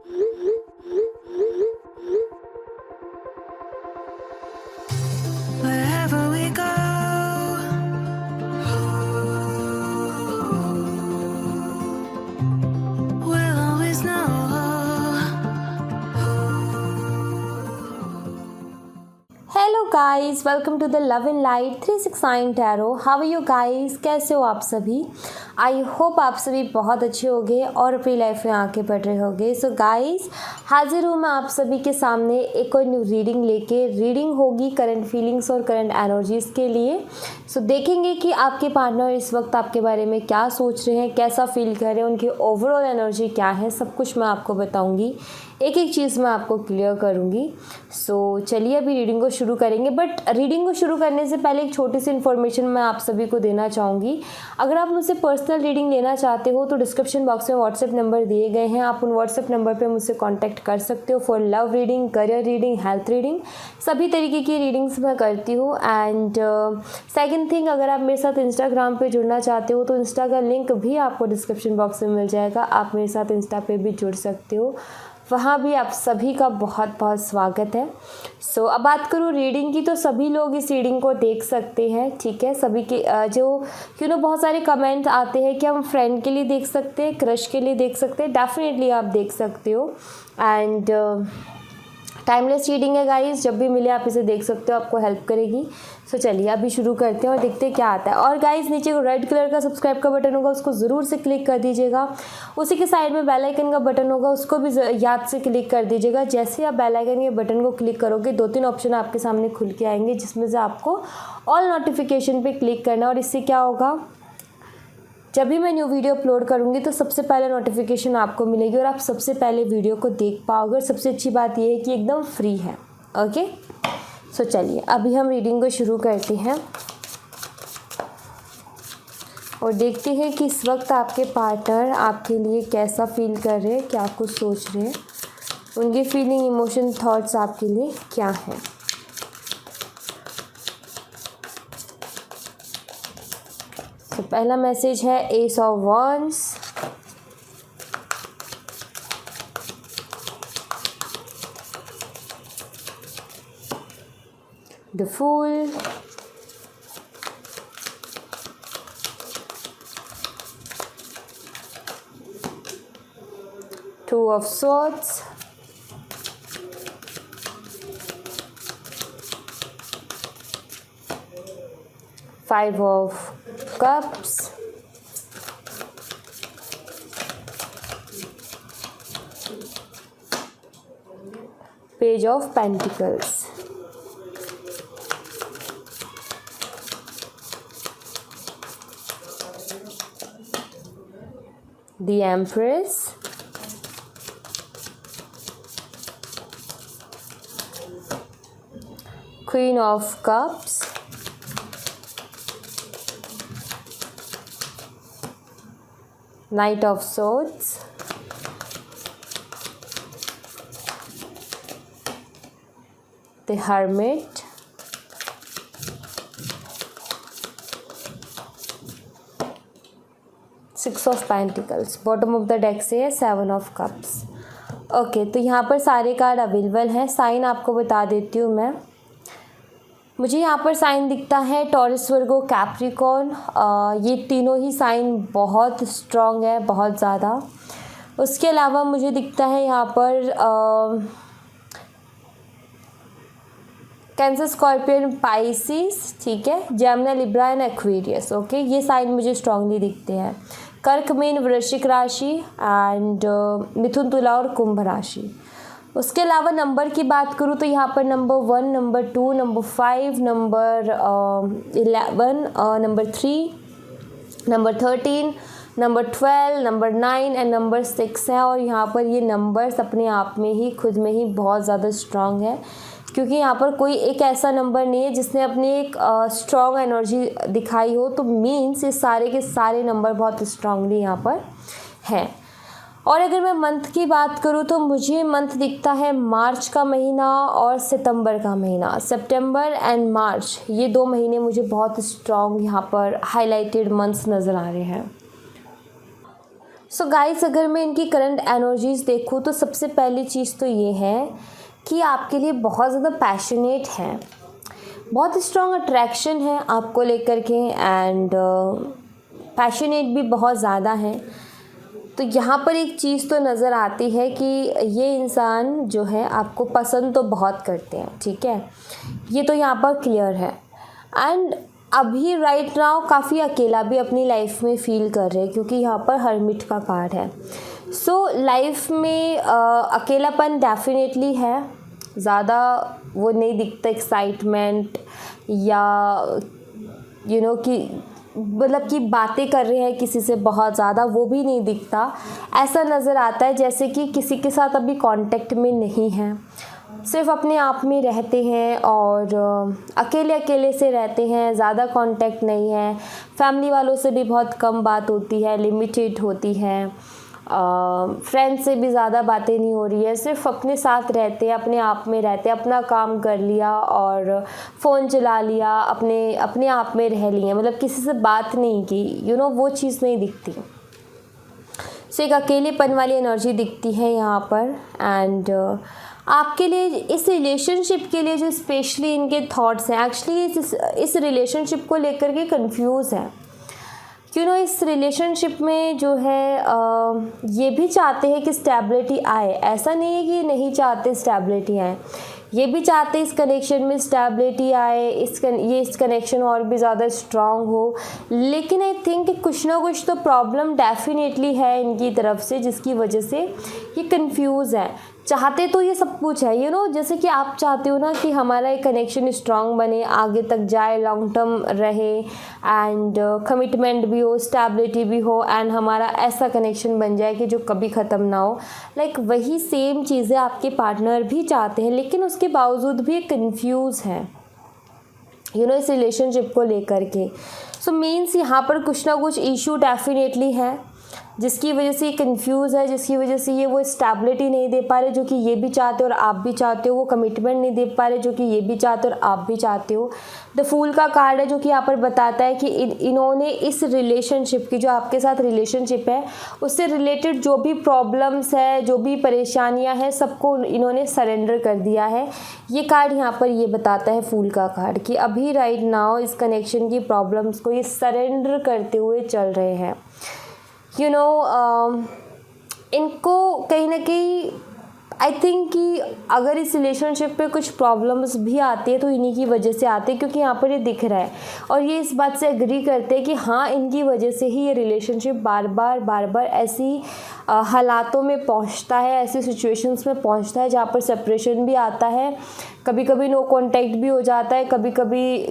Wherever we go, we'll always know. Hello guys, welcome to the love and light 369 tarot. How are you guys? कैसे हो आप सभी? I hope आप सभी बहुत अच्छे होंगे और अपनी लाइफ में आगे बढ़ रहे होंगे। सो गाइस, हाजिर हूँ मैं आप सभी के सामने एक और न्यू रीडिंग लेके। रीडिंग होगी करंट फीलिंग्स और करंट एनर्जीज़ के लिए। सो देखेंगे कि आपके पार्टनर इस वक्त आपके बारे में क्या सोच रहे हैं, कैसा फील कर रहे हैं, उनकी ओवरऑल एनर्जी क्या है, सब कुछ मैं आपको बताऊँगी। एक एक चीज़ मैं आपको क्लियर करूँगी। सो चलिए अभी रीडिंग को शुरू करेंगे। बट रीडिंग को शुरू करने से पहले एक छोटी सी इन्फॉर्मेशन मैं आप सभी को देना चाहूँगी। अगर आप मुझसे पर्सनल रीडिंग लेना चाहते हो तो डिस्क्रिप्शन बॉक्स में व्हाट्सएप नंबर दिए गए हैं। आप उन व्हाट्सएप नंबर पे मुझसे कांटेक्ट कर सकते हो for love reading, career reading, health reading, सभी तरीके की रीडिंग्स मैं करती हूँ। एंड सेकेंड थिंग, अगर आप मेरे साथ इंस्टाग्राम पे जुड़ना चाहते हो तो इंस्टा का लिंक भी आपको डिस्क्रिप्शन बॉक्स में मिल जाएगा। आप मेरे साथ इंस्टा पे भी जुड़ सकते हो, वहाँ भी आप सभी का बहुत बहुत स्वागत है। सो अब बात करूँ रीडिंग की, तो सभी लोग इस रीडिंग को देख सकते हैं, ठीक है। सभी के जो बहुत सारे कमेंट आते हैं कि हम फ्रेंड के लिए देख सकते हैं, क्रश के लिए देख सकते हैं। डेफिनेटली आप देख सकते हो। एंड टाइमलेस रीडिंग है गाइस, जब भी मिले आप इसे देख सकते हो, आपको हेल्प करेगी। सो चलिए अभी शुरू करते हैं और देखते हैं क्या आता है। और गाइस, नीचे को रेड कलर का सब्सक्राइब का बटन होगा, उसको ज़रूर से क्लिक कर दीजिएगा। उसी के साइड में बेल आइकन का बटन होगा, उसको भी याद से क्लिक कर दीजिएगा। जैसे आप बेल आइकन के बटन को क्लिक करोगे, 2-3 ऑप्शन आपके सामने खुल के आएंगे, जिसमें से आपको ऑल नोटिफिकेशन पे क्लिक करना है। और इससे क्या होगा, जब भी मैं न्यू वीडियो अपलोड करूँगी तो सबसे पहले नोटिफिकेशन आपको मिलेगी और आप सबसे पहले वीडियो को देख पाओगे। और सबसे अच्छी बात यह है कि एकदम फ्री है। ओके, सो चलिए अभी हम रीडिंग को शुरू करते हैं और देखते हैं कि इस वक्त आपके पार्टनर आपके लिए कैसा फील कर रहे हैं, क्या कुछ सोच रहे हैं, उनकी फीलिंग, इमोशन, थॉट्स आपके लिए क्या हैं। तो पहला मैसेज है ace of wands, the fool, two of swords, five of cups, page of pentacles, the Empress, Queen of Cups, Knight of Swords, the Hermit, six of pentacles. Bottom of the deck से है seven of cups. Okay, तो यहाँ पर सारे card available हैं। Sign आपको बता देती हूँ मैं। मुझे यहाँ पर साइन दिखता है टॉरस, वर्गो, कैप्रिकॉर्न। ये तीनों ही साइन बहुत स्ट्रॉन्ग है, बहुत ज़्यादा। उसके अलावा मुझे दिखता है यहाँ पर कैंसर, स्कॉर्पियन, पाइसिस, ठीक है, Gemini, Libra and Aquarius. Okay, ये साइन मुझे स्ट्रांगली दिखते हैं। कर्क, मीन, वृश्चिक राशि एंड मिथुन, तुला और कुंभ राशि। उसके अलावा नंबर की बात करूँ तो यहाँ पर number 1, number 2, number 5, number 11, number 3, number 13, number 12, number 9 and number 6 है। और यहाँ पर ये नंबर्स अपने आप में ही, खुद में ही बहुत ज़्यादा स्ट्रॉन्ग है, क्योंकि यहाँ पर कोई एक ऐसा नंबर नहीं है जिसने अपनी एक स्ट्रॉन्ग एनर्जी दिखाई हो। तो मीन्स ये सारे के सारे नंबर बहुत स्ट्रांगली यहाँ पर हैं। और अगर मैं मंथ की बात करूँ तो मुझे मंथ दिखता है मार्च का महीना और सितंबर का महीना। सितंबर एंड मार्च, ये 2 महीने मुझे बहुत स्ट्रॉन्ग यहाँ पर हाईलाइटेड मंथ्स नज़र आ रहे हैं। सो गाइस, अगर मैं इनकी करंट एनर्जीज देखूँ तो सबसे पहली चीज़ तो ये है कि आपके लिए बहुत ज़्यादा पैशनेट हैं, बहुत स्ट्रॉन्ग अट्रैक्शन है आपको लेकर के, एंड पैशनेट भी बहुत ज़्यादा हैं। तो यहाँ पर एक चीज़ तो नज़र आती है कि ये इंसान जो है आपको पसंद तो बहुत करते हैं, ठीक है, ये तो यहाँ पर क्लियर है। एंड अभी राइट नाउ काफ़ी अकेला भी अपनी लाइफ में फ़ील कर रहे हैं, क्योंकि यहाँ पर हर्मिट का कार्ड है। सो लाइफ में अकेलापन डेफिनेटली है, ज़्यादा वो नहीं दिखता एक्साइटमेंट या कि मतलब कि बातें कर रहे हैं किसी से बहुत ज़्यादा, वो भी नहीं दिखता। ऐसा नज़र आता है जैसे कि किसी के साथ अभी कांटेक्ट में नहीं है, सिर्फ अपने आप में रहते हैं और अकेले अकेले से रहते हैं, ज़्यादा कांटेक्ट नहीं है, फैमिली वालों से भी बहुत कम बात होती है, लिमिटेड होती है, फ्रेंड्स से भी ज़्यादा बातें नहीं हो रही है, सिर्फ अपने साथ रहते हैं, अपने आप में रहते हैं, अपना काम कर लिया और फ़ोन चला लिया, अपने आप में रह लिए, मतलब किसी से बात नहीं की, वो चीज़ नहीं दिखती। सो एक अकेलेपन वाली एनर्जी दिखती है यहाँ पर। एंड आपके लिए इस रिलेशनशिप के लिए जो स्पेशली इनके थॉट्स हैं, एक्चुअली इस रिलेशनशिप को लेकर के कंफ्यूज है। इस रिलेशनशिप में जो है ये भी चाहते हैं कि स्टेबिलिटी आए, ऐसा नहीं है कि ये नहीं चाहते स्टेबिलिटी आए, ये भी चाहते इस कनेक्शन में स्टेबिलिटी आए, इस कनेक्शन और भी ज़्यादा स्ट्रांग हो। लेकिन आई थिंक कुछ ना कुछ तो प्रॉब्लम डेफिनेटली है इनकी तरफ से, जिसकी वजह से ये कंफ्यूज है। चाहते तो ये सब कुछ है, जैसे कि आप चाहते हो ना कि हमारा एक कनेक्शन स्ट्रांग बने, आगे तक जाए, लॉन्ग टर्म रहे, एंड कमिटमेंट भी हो, स्टेबिलिटी भी हो, एंड हमारा ऐसा कनेक्शन बन जाए कि जो कभी ख़त्म ना हो। लाइक वही सेम चीज़ें आपके पार्टनर भी चाहते हैं, लेकिन उसके बावजूद भी कंफ्यूज हैं इस रिलेशनशिप को लेकर के। सो मीन्स यहाँ पर कुछ ना कुछ इशू डेफिनेटली है, जिसकी वजह से ये कंफ्यूज है, जिसकी वजह से ये वो स्टेबिलिटी नहीं दे पा रहे जो कि ये भी चाहते हो और आप भी चाहते हो, वो कमिटमेंट नहीं दे पा रहे जो कि ये भी चाहते हो और आप भी चाहते हो। द फूल का कार्ड है जो कि यहाँ पर बताता है कि इन्होंने इस रिलेशनशिप की, जो आपके साथ रिलेशनशिप है, उससे रिलेटेड जो भी प्रॉब्लम्स है, जो भी परेशानियाँ हैं, सबको इन्होंने सरेंडर कर दिया है। ये कार्ड यहाँ पर ये बताता है, फूल का कार्ड, कि अभी राइट नाउ इस कनेक्शन की प्रॉब्लम्स को ये सरेंडर करते हुए चल रहे हैं। इनको कहीं ना कहीं आई थिंक कि अगर इस रिलेशनशिप पे कुछ प्रॉब्लम्स भी आती है तो इन्हीं की वजह से आती है, क्योंकि यहाँ पर ये दिख रहा है और ये इस बात से एग्री करते हैं कि हाँ, इनकी वजह से ही ये रिलेशनशिप बार बार ऐसी हालातों में पहुँचता है, ऐसी सिचुएशंस में पहुँचता है जहाँ पर सेपरेशन भी आता है, कभी कभी नो कॉन्टैक्ट भी हो जाता है, कभी कभी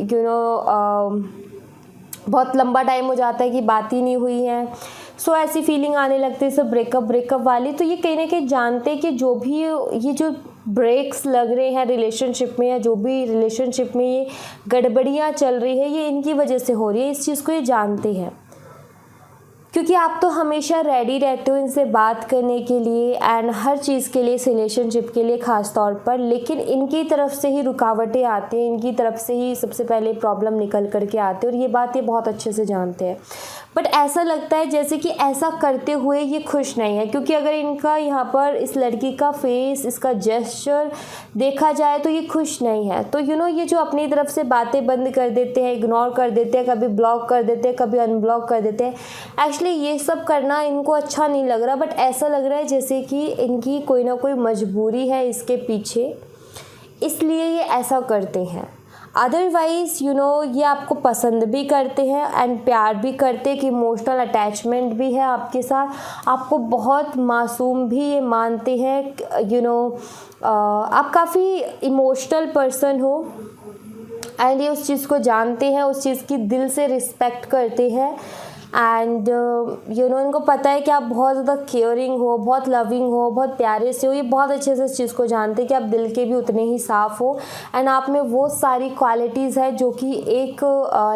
बहुत लंबा टाइम हो जाता है कि बात ही नहीं हुई है। सो ऐसी फीलिंग आने लगती है, सब ब्रेकअप वाली। तो ये कहीं ना कहीं जानते हैं कि जो भी ये जो ब्रेक्स लग रहे हैं रिलेशनशिप में, या जो भी रिलेशनशिप में ये गड़बड़ियाँ चल रही है, ये इनकी वजह से हो रही है। इस चीज़ को ये जानते हैं, क्योंकि आप तो हमेशा रेडी रहते हो इनसे बात करने के लिए एंड हर चीज़ के लिए, इस रिलेशनशिप के लिए ख़ास तौर पर। लेकिन इनकी तरफ से ही रुकावटें आती हैं, इनकी तरफ से ही सबसे पहले प्रॉब्लम निकल करके आते हैं, और ये बात ये बहुत अच्छे से जानते हैं। बट ऐसा लगता है जैसे कि ऐसा करते हुए ये खुश नहीं है, क्योंकि अगर इनका यहाँ पर इस लड़की का फेस, इसका जेस्चर देखा जाए तो ये खुश नहीं है। तो ये जो अपनी तरफ से बातें बंद कर देते हैं, इग्नोर कर देते हैं, कभी ब्लॉक कर देते हैं, कभी अनब्लॉक कर देते हैं, एक्चुअली ये सब करना इनको अच्छा नहीं लग रहा, बट ऐसा लग रहा है जैसे कि इनकी कोई ना कोई मजबूरी है इसके पीछे, इसलिए ये ऐसा करते हैं। अदरवाइज़ ये आपको पसंद भी करते हैं एंड प्यार भी करते हैं, कि इमोशनल अटैचमेंट भी है आपके साथ, आपको बहुत मासूम भी ये मानते हैं। आप काफ़ी इमोशनल पर्सन हो एंड ये उस चीज़ को जानते हैं, उस चीज़ की दिल से रिस्पेक्ट करते हैं। एंड इनको पता है कि आप बहुत ज़्यादा केयरिंग हो, बहुत लविंग हो, बहुत प्यारे से हो। ये बहुत अच्छे से इस चीज़ को जानते हैं कि आप दिल के भी उतने ही साफ़ हो एंड आप में वो सारी क्वालिटीज़ है जो कि एक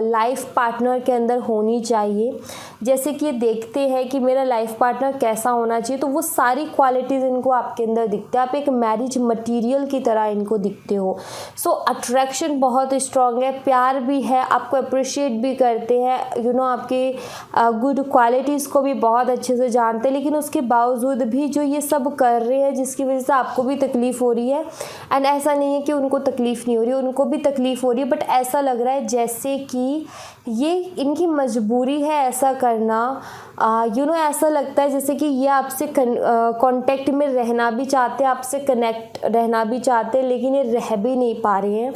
लाइफ पार्टनर के अंदर होनी चाहिए। जैसे कि ये देखते हैं कि मेरा लाइफ पार्टनर कैसा होना चाहिए, तो वो सारी क्वालिटीज़ इनको आपके अंदर दिखते हैं। आप एक मैरिज मटीरियल की तरह इनको दिखते हो। सो अट्रैक्शन बहुत स्ट्रॉन्ग है, प्यार भी है, आपको अप्रिशिएट भी करते हैं, आपके गुड क्वालिटीज़ को भी बहुत अच्छे से जानते हैं, लेकिन उसके बावजूद भी जो ये सब कर रहे हैं जिसकी वजह से आपको भी तकलीफ़ हो रही है। एंड ऐसा नहीं है कि उनको तकलीफ़ नहीं हो रही, उनको भी तकलीफ़ हो रही है, बट ऐसा लग रहा है जैसे कि ये इनकी मजबूरी है ऐसा करना। ऐसा लगता है जैसे कि ये आपसे कांटेक्ट में रहना भी चाहते हैं, आपसे कनेक्ट रहना भी चाहते हैं, लेकिन ये रह भी नहीं पा रहे हैं।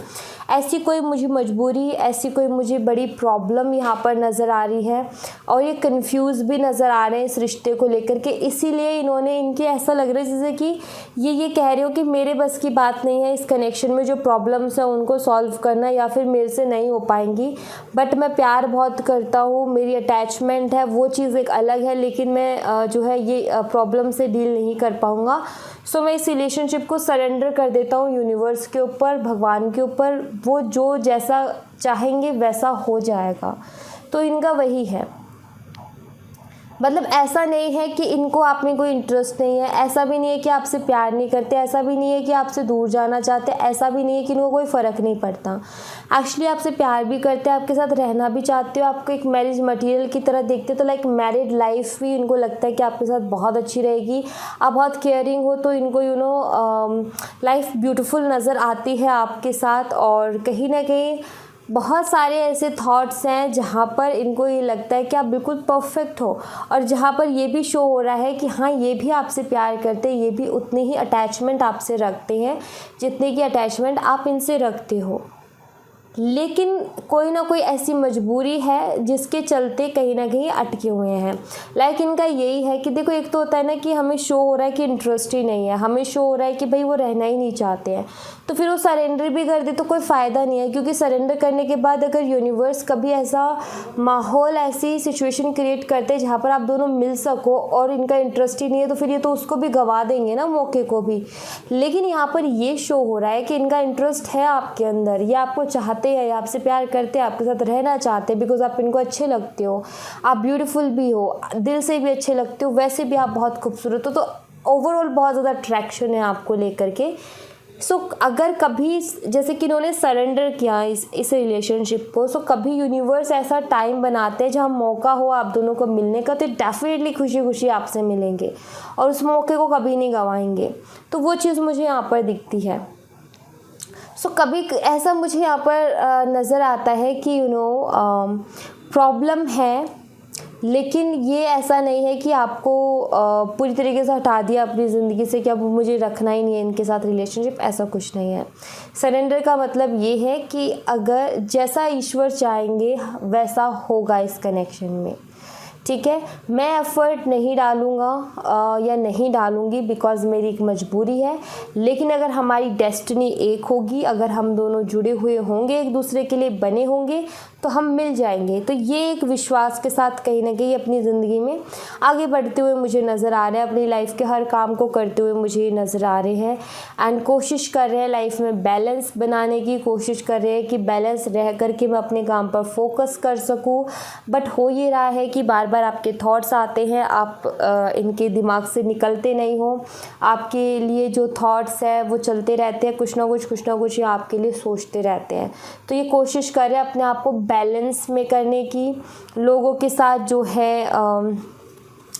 ऐसी कोई मुझे मजबूरी, ऐसी कोई मुझे बड़ी प्रॉब्लम यहाँ पर नज़र आ रही है, और ये कंफ्यूज भी नज़र आ रहे हैं इस रिश्ते को लेकर के। इसीलिए इनके ऐसा लग रहा है जैसे कि ये कह रहे हो कि मेरे बस की बात नहीं है इस कनेक्शन में जो प्रॉब्लम्स हैं उनको सॉल्व करना, या फिर मेरे से नहीं हो पाएंगी। बट मैं प्यार बहुत करता हूँ, मेरी अटैचमेंट है, वो चीज़ एक अलग है, लेकिन मैं जो है ये प्रॉब्लम से डील नहीं कर पाऊँगा। सो मैं इस रिलेशनशिप को सरेंडर कर देता हूँ यूनिवर्स के ऊपर, भगवान के ऊपर। वो जो जैसा चाहेंगे वैसा हो जाएगा। तो इनका वही है, मतलब ऐसा नहीं है कि इनको आप में कोई इंटरेस्ट नहीं है, ऐसा भी नहीं है कि आपसे प्यार नहीं करते, ऐसा भी नहीं है कि आपसे दूर जाना चाहते, ऐसा भी नहीं है कि इनको कोई फ़र्क नहीं पड़ता। एक्चुअली आपसे प्यार भी करते हैं, आपके साथ रहना भी चाहते हो, आपको एक मैरिज मटेरियल की तरह देखते हो। तो लाइक मैरिड लाइफ भी इनको लगता है कि आपके साथ बहुत अच्छी रहेगी, आप बहुत केयरिंग हो, तो इनको लाइफ ब्यूटीफुल नज़र आती है आपके साथ। और कहीं ना कहीं बहुत सारे ऐसे थॉट्स हैं जहाँ पर इनको ये लगता है कि आप बिल्कुल परफेक्ट हो, और जहाँ पर ये भी शो हो रहा है कि हाँ ये भी आपसे प्यार करते हैं, ये भी उतनी ही अटैचमेंट आपसे रखते हैं जितने की अटैचमेंट आप इनसे रखते हो। लेकिन कोई ना कोई ऐसी मजबूरी है जिसके चलते कहीं ना कहीं अटके हुए हैं। लाइक इनका यही है कि देखो, एक तो होता है ना कि हमें शो हो रहा है कि इंटरेस्ट ही नहीं है, हमें शो हो रहा है कि भाई वो रहना ही नहीं चाहते हैं, तो फिर वो सरेंडर भी कर दे तो कोई फ़ायदा नहीं है। क्योंकि सरेंडर करने के बाद अगर यूनिवर्स कभी ऐसा माहौल, ऐसी सिचुएशन क्रिएट करते हैं जहाँ पर आप दोनों मिल सको और इनका इंटरेस्ट ही नहीं है, तो फिर ये तो उसको भी गवा देंगे ना, मौके को भी। लेकिन यहाँ पर ये शो हो रहा है कि इनका इंटरेस्ट है आपके अंदर, ये आपको चाहते हैं, आपसे प्यार करते हैं, आपके साथ रहना चाहते हैं, बिकॉज आप इनको अच्छे लगते हो, आप ब्यूटीफुल भी हो, दिल से भी अच्छे लगते हो, वैसे भी आप बहुत खूबसूरत हो। तो ओवरऑल बहुत ज़्यादा अट्रैक्शन है आपको लेकर के। सो अगर कभी जैसे कि इन्होंने सरेंडर किया इस रिलेशनशिप को, सो कभी यूनिवर्स ऐसा टाइम बनाते हैं जहाँ मौका हो आप दोनों को मिलने का, तो डेफिनेटली खुशी खुशी आपसे मिलेंगे और उस मौके को कभी नहीं गंवाएंगे। तो वो चीज़ मुझे यहाँ पर दिखती है। सो कभी ऐसा मुझे यहाँ पर नज़र आता है कि प्रॉब्लम है, लेकिन ये ऐसा नहीं है कि आपको पूरी तरीके से हटा दिया अपनी ज़िंदगी से कि अब मुझे रखना ही नहीं है इनके साथ रिलेशनशिप, ऐसा कुछ नहीं है। सरेंडर का मतलब ये है कि अगर जैसा ईश्वर चाहेंगे वैसा होगा इस कनेक्शन में, ठीक है। मैं एफ़र्ट नहीं डालूँगा या नहीं डालूँगी बिकॉज़ मेरी एक मजबूरी है, लेकिन अगर हमारी डेस्टिनी एक होगी, अगर हम दोनों जुड़े हुए होंगे, एक दूसरे के लिए बने होंगे, तो हम मिल जाएंगे। तो ये एक विश्वास के साथ कहीं ना कहीं अपनी ज़िंदगी में आगे बढ़ते हुए मुझे नज़र आ रहे हैं, अपनी लाइफ के हर काम को करते हुए मुझे नज़र आ रहे हैं, एंड कोशिश कर रहे हैं लाइफ में बैलेंस बनाने की, कोशिश कर रहे हैं कि बैलेंस रह कर के मैं अपने काम पर फोकस कर सकूं। बट हो ये रहा है कि बार बार आपके थॉट्स आते हैं, आप इनके दिमाग से निकलते नहीं हो, आपके लिए जो थॉट्स है वो चलते रहते हैं, कुछ ना कुछ ये आपके लिए सोचते रहते हैं। तो ये कोशिश कर रहे हैं अपने आप को बैलेंस में करने की। लोगों के साथ जो है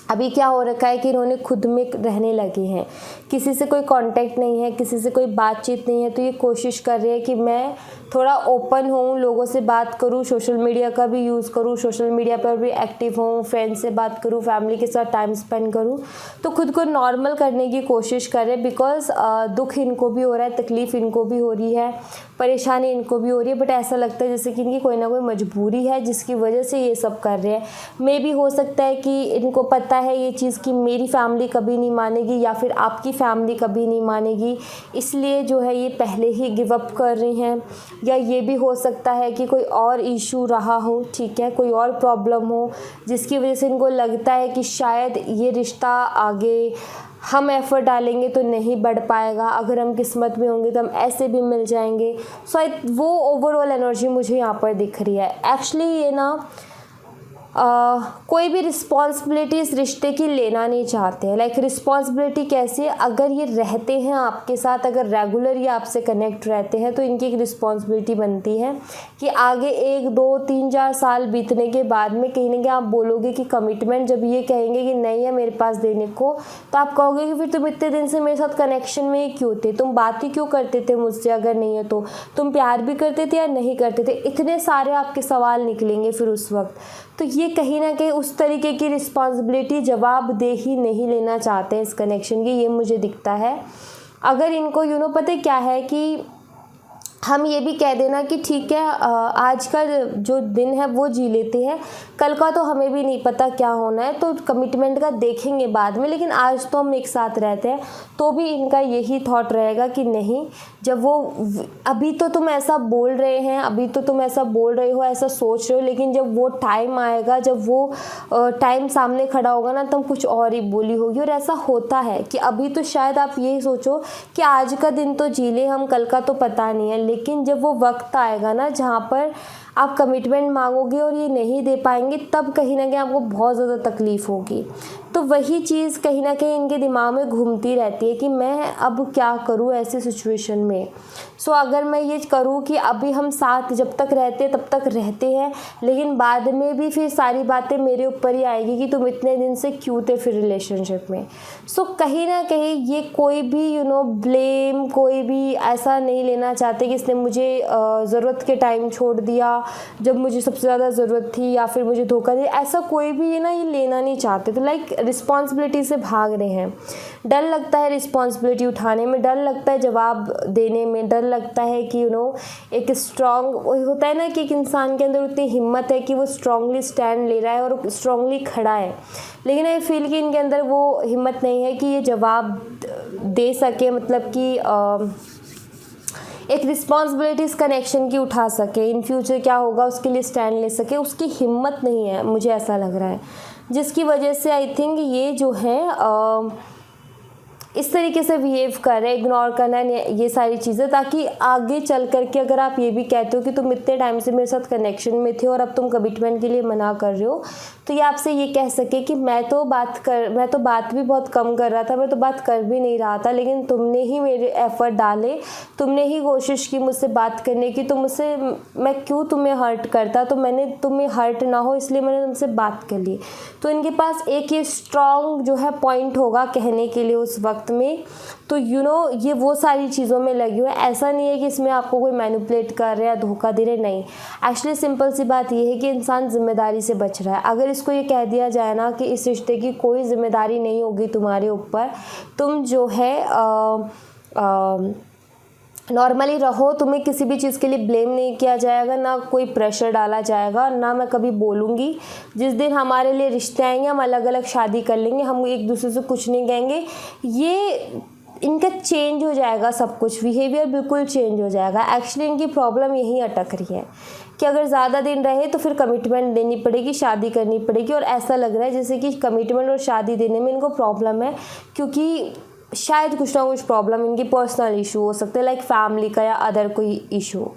अभी क्या हो रखा है कि इन्होंने खुद में रहने लगे हैं, किसी से कोई कांटेक्ट नहीं है, किसी से कोई बातचीत नहीं है। तो ये कोशिश कर रहे हैं कि मैं थोड़ा ओपन हूँ, लोगों से बात करूँ, सोशल मीडिया का भी यूज़ करूँ, सोशल मीडिया पर भी एक्टिव हूँ, फ्रेंड्स से बात करूँ, फैमिली के साथ टाइम स्पेंड करूँ। तो खुद को नॉर्मल करने की कोशिश कर रहे हैं, बिकॉज़ दुख इनको भी हो रहा है, तकलीफ़ इनको भी हो रही है, परेशानी इनको भी हो रही है। बट ऐसा लगता है जैसे कि इनकी कोई ना कोई मजबूरी है जिसकी वजह से ये सब कर रहे हैं। मे भी हो सकता है कि इनको पता है ये चीज़ कि मेरी फैमिली कभी नहीं मानेगी या फिर आपकी फैमिली कभी नहीं मानेगी, इसलिए जो है ये पहले ही गिव अप कर रही हैं। या ये भी हो सकता है कि कोई और इशू रहा हो, ठीक है, कोई और प्रॉब्लम हो जिसकी वजह से इनको लगता है कि शायद ये रिश्ता आगे हम एफ़र्ट डालेंगे तो नहीं बढ़ पाएगा, अगर हम किस्मत में होंगे तो हम ऐसे भी मिल जाएंगे। सो वो ओवरऑल एनर्जी मुझे यहाँ पर दिख रही है। एक्चुअली ये ना कोई भी रिस्पॉन्सिबिलिटी इस रिश्ते की लेना नहीं चाहते हैं। लाइक रिस्पॉन्सिबिलिटी कैसी है, अगर ये रहते हैं आपके साथ, अगर रेगुलर ये आपसे कनेक्ट रहते हैं तो इनकी एक रिस्पॉन्सिबिलिटी बनती है कि आगे 1 2 3 4 साल बीतने के बाद में कहीं ना कहीं आप बोलोगे कि कमिटमेंट, जब ये कहेंगे कि नहीं है मेरे पास देने को, तो आप कहोगे कि फिर तुम इतने दिन से मेरे साथ कनेक्शन में ही क्यों थे, तुम बात ही क्यों करते थे मुझसे, अगर नहीं है तो तुम प्यार भी करते थे या नहीं करते थे। इतने सारे आपके सवाल निकलेंगे फिर उस वक्त। तो ये कहीं ना कहीं उस तरीके की रिस्पॉन्सिबिलिटी, जवाबदेही नहीं लेना चाहते हैं इस कनेक्शन की, ये मुझे दिखता है। अगर इनको पता है क्या है कि हम ये भी कह देना कि ठीक है आज का जो दिन है वो जी लेते हैं, कल का तो हमें भी नहीं पता क्या होना है, तो कमिटमेंट का देखेंगे बाद में, लेकिन आज तो हम एक साथ रहते हैं। तो भी इनका यही थॉट रहेगा कि नहीं, जब वो अभी तो तुम ऐसा बोल रहे हैं, अभी तो तुम ऐसा बोल रहे हो, ऐसा सोच रहे हो, लेकिन जब वो टाइम आएगा, जब वो टाइम सामने खड़ा होगा ना, तब कुछ और ही बोली होगी। और ऐसा होता है कि अभी तो शायद आप यही सोचो कि आज का दिन तो जी ले हम, कल का तो पता नहीं है, लेकिन जब वो वक्त आएगा ना जहाँ पर आप कमिटमेंट मांगोगे और ये नहीं दे पाएंगे, तब कहीं ना कहीं आपको बहुत ज़्यादा तकलीफ़ होगी। तो वही चीज़ कहीं ना कहीं इनके दिमाग में घूमती रहती है कि मैं अब क्या करूँ ऐसी सिचुएशन में। सो अगर मैं ये करूँ कि अभी हम साथ जब तक रहते तब तक रहते हैं, लेकिन बाद में भी फिर सारी बातें मेरे ऊपर ही आएगी कि तुम इतने दिन से क्यों थे फिर रिलेशनशिप में। सो कहीं ना कहीं ये कोई भी ब्लेम, कोई भी ऐसा नहीं लेना चाहते कि इसने मुझे ज़रूरत के टाइम छोड़ दिया जब मुझे सबसे ज़्यादा ज़रूरत थी, या फिर मुझे धोखा दिया, ऐसा कोई भी ये लेना नहीं चाहते। तो लाइक रिस्पॉन्सिबिलिटी से भाग रहे हैं। डर लगता है रिस्पॉन्सिबिलिटी उठाने में, डर लगता है जवाब देने में, डर लगता है कि एक स्ट्रॉन्ग होता है ना कि एक इंसान के अंदर उतनी हिम्मत है कि वो स्ट्रांगली स्टैंड ले रहा है और स्ट्रांगली खड़ा है, लेकिन आई फील कि इनके अंदर वो हिम्मत नहीं है कि ये जवाब दे सके, मतलब कि एक रिस्पॉन्सिबिलिटी इस कनेक्शन की उठा सके, इन फ्यूचर क्या होगा उसके लिए स्टैंड ले सके, उसकी हिम्मत नहीं है, मुझे ऐसा लग रहा है। जिसकी वजह से आई थिंक ये जो है इस तरीके से बिहेव कर रहे हैं, इग्नोर करना है ये सारी चीज़ें, ताकि आगे चल करके अगर आप ये भी कहते हो कि तुम इतने टाइम से मेरे साथ कनेक्शन में थे और अब तुम कमिटमेंट के लिए मना कर रहे हो, तो ये आपसे ये कह सके कि मैं तो बात भी बहुत कम कर रहा था, मैं तो बात कर भी नहीं रहा था, लेकिन तुमने ही मेरे एफर्ट डाले, तुमने ही कोशिश की मुझसे बात करने की, तो मुझसे मैं क्यों तुम्हें हर्ट करता, तो मैंने तुम्हें हर्ट ना हो इसलिए मैंने तुमसे बात कर ली। तो इनके पास एक ये स्ट्रॉन्ग जो है पॉइंट होगा कहने के लिए उस वक्त में। तो ये वो सारी चीज़ों में लगी हुई है। ऐसा नहीं है कि इसमें आपको कोई मैनिपुलेट कर रहा है, धोखा दे रहे, नहीं। एक्चुअली सिंपल सी बात ये है कि इंसान जिम्मेदारी से बच रहा है। अगर इसको ये कह दिया जाए ना कि इस रिश्ते की कोई जिम्मेदारी नहीं होगी तुम्हारे ऊपर, तुम जो है नॉर्मली रहो, तुम्हें किसी भी चीज़ के लिए ब्लेम नहीं किया जाएगा, ना कोई प्रेशर डाला जाएगा, ना मैं कभी बोलूँगी जिस दिन हमारे लिए रिश्ते आएंगे हम अलग अलग शादी कर लेंगे, हम एक दूसरे से कुछ नहीं कहेंगे, ये इनका चेंज हो जाएगा, सब कुछ बिहेवियर बिल्कुल चेंज हो जाएगा। एक्चुअली इनकी प्रॉब्लम यही अटक रही है कि अगर ज़्यादा दिन रहे तो फिर कमिटमेंट देनी पड़ेगी, शादी करनी पड़ेगी, और ऐसा लग रहा है जैसे कि कमिटमेंट और शादी देने में इनको प्रॉब्लम है, क्योंकि शायद कुछ ना कुछ प्रॉब्लम इनकी पर्सनल इशू हो सकते हैं, लाइक फैमिली का या अदर कोई इशू।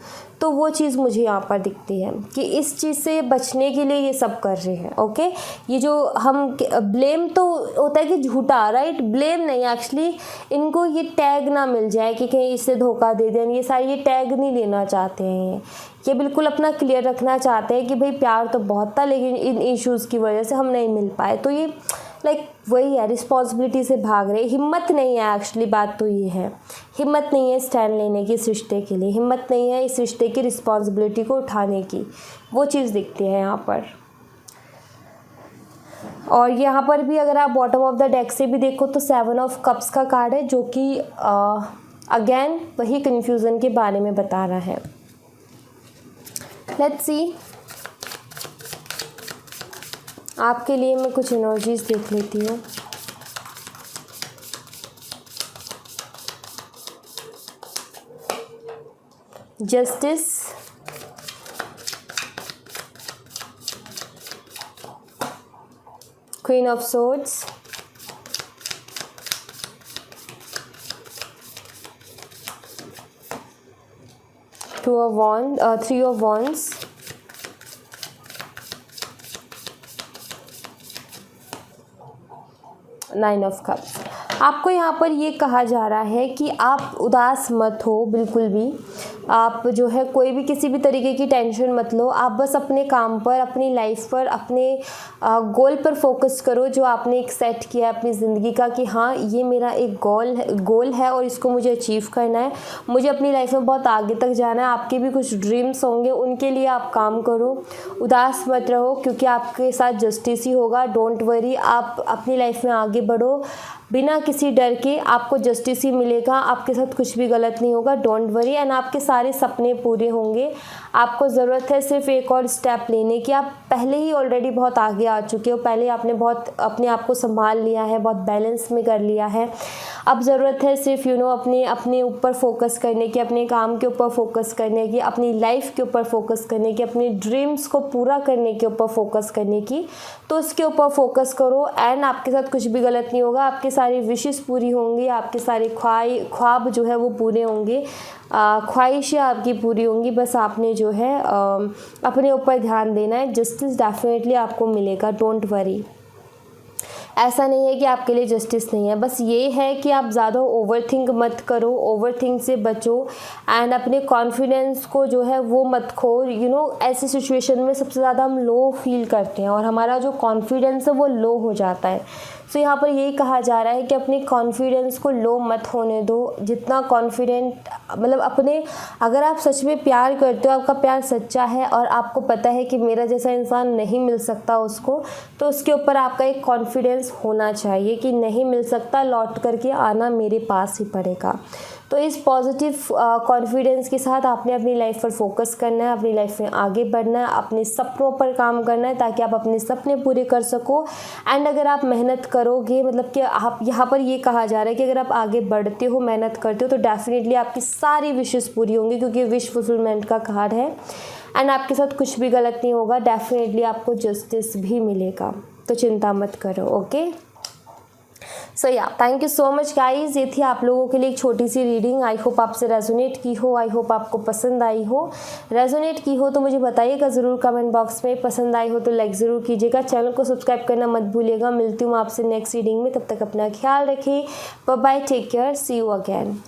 तो वो चीज़ मुझे यहाँ पर दिखती है कि इस चीज़ से बचने के लिए ये सब कर रहे हैं। ओके, ये जो हम ब्लेम तो होता है कि झूठा, राइट, ब्लेम नहीं, एक्चुअली इनको ये टैग ना मिल जाए कि कहीं इससे धोखा दे दें, ये सारी ये टैग नहीं लेना चाहते हैं। ये बिल्कुल अपना क्लियर रखना चाहते हैं कि भाई प्यार तो बहुत था लेकिन इन इश्यूज़ की वजह से हम नहीं मिल पाए। तो ये लाइक वही है, रिस्पॉन्सिबिलिटी से भाग रहे, हिम्मत नहीं है। एक्चुअली बात तो ये है, हिम्मत नहीं है स्टैंड लेने की इस रिश्ते के लिए, हिम्मत नहीं है इस रिश्ते की रिस्पॉन्सिबिलिटी को उठाने की, वो चीज़ दिखती है यहाँ पर। और यहाँ पर भी अगर आप बॉटम ऑफ द डेक से भी देखो तो 7 ऑफ कप्स का कार्ड है, जो कि अगेन वही कन्फ्यूज़न के बारे में बता रहा है। लेट्स सी, आपके लिए मैं कुछ एनर्जीज देख लेती हूँ। Justice, queen of swords, three of wands, 9 of cups. आपको यहाँ पर ये कहा जा रहा है कि आप उदास मत हो बिल्कुल भी। आप जो है कोई भी किसी भी तरीके की टेंशन मत लो। आप बस अपने काम पर, अपनी लाइफ पर, अपने गोल पर फोकस करो जो आपने एक सेट किया है अपनी ज़िंदगी का, कि हाँ ये मेरा एक गोल है और इसको मुझे अचीव करना है, मुझे अपनी लाइफ में बहुत आगे तक जाना है। आपके भी कुछ ड्रीम्स होंगे, उनके लिए आप काम करो। उदास मत रहो क्योंकि आपके साथ जस्टिस ही होगा। डोंट वरी, आप अपनी लाइफ में आगे बढ़ो बिना किसी डर के, आपको जस्टिस ही मिलेगा। आपके साथ कुछ भी गलत नहीं होगा। डोंट वरी, एंड आपके सारे सपने पूरे होंगे। आपको ज़रूरत है सिर्फ एक और स्टेप लेने की। आप पहले ही ऑलरेडी बहुत आगे आ चुके हो। पहले आपने बहुत अपने आप को संभाल लिया है, बहुत बैलेंस में कर लिया है। अब ज़रूरत है सिर्फ अपने ऊपर फोकस करने की, अपने काम के ऊपर फोकस करने की, अपनी लाइफ के ऊपर फोकस करने की, अपनी ड्रीम्स को पूरा करने के ऊपर फोकस करने की। तो उसके ऊपर फोकस करो एंड आपके साथ कुछ भी गलत नहीं होगा। आपकी सारी विशेस पूरी होंगी, आपके सारे ख्वाब जो है वो पूरे होंगे, ख्वाहिशें आपकी पूरी होंगी। बस आपने जो है अपने ऊपर ध्यान देना है। जस्टिस डेफिनेटली आपको मिलेगा। Don't worry. ऐसा नहीं है कि आपके लिए जस्टिस नहीं है, बस ये है कि आप ज़्यादा ओवरथिंक मत करो, ओवरथिंक से बचो एंड अपने कॉन्फिडेंस को जो है वो मत खो। ऐसी सिचुएशन में सबसे ज़्यादा हम लो फील करते हैं और हमारा जो कॉन्फिडेंस है वो लो हो जाता है। सो यहाँ पर यही कहा जा रहा है कि अपने कॉन्फिडेंस को लो मत होने दो। जितना कॉन्फिडेंट अगर आप सच में प्यार करते हो, आपका प्यार सच्चा है और आपको पता है कि मेरा जैसा इंसान नहीं मिल सकता उसको, तो उसके ऊपर आपका एक कॉन्फिडेंस होना चाहिए कि नहीं मिल सकता, लौट करके आना मेरे पास ही पड़ेगा। तो इस पॉजिटिव कॉन्फिडेंस के साथ आपने अपनी लाइफ पर फोकस करना है, अपनी लाइफ में आगे बढ़ना है, अपने सपनों पर काम करना है ताकि आप अपने सपने पूरे कर सको। एंड अगर आप मेहनत करोगे, कि आप यहाँ पर ये कहा जा रहा है कि अगर आप आगे बढ़ते हो, मेहनत करते हो, तो डेफिनेटली आपकी सारी विशेस पूरी होंगी क्योंकि विश फुलफिलमेंट का कार्ड है। एंड आपके साथ कुछ भी गलत नहीं होगा। डेफिनेटली आपको जस्टिस भी मिलेगा, तो चिंता मत करो। ओके, सो या thank you so much guys. ये थी आप लोगों के लिए एक छोटी सी रीडिंग। आई होप आपसे रेजोनेट की हो, आई होप आपको पसंद आई हो। रेजोनेट की हो तो मुझे बताइएगा ज़रूर कमेंट बॉक्स में। पसंद आई हो तो लाइक ज़रूर कीजिएगा, चैनल को सब्सक्राइब करना मत भूलिएगा। मिलती हूँ आपसे नेक्स्ट रीडिंग में, तब तक अपना ख्याल रखिए। Bye bye, take care, see you again.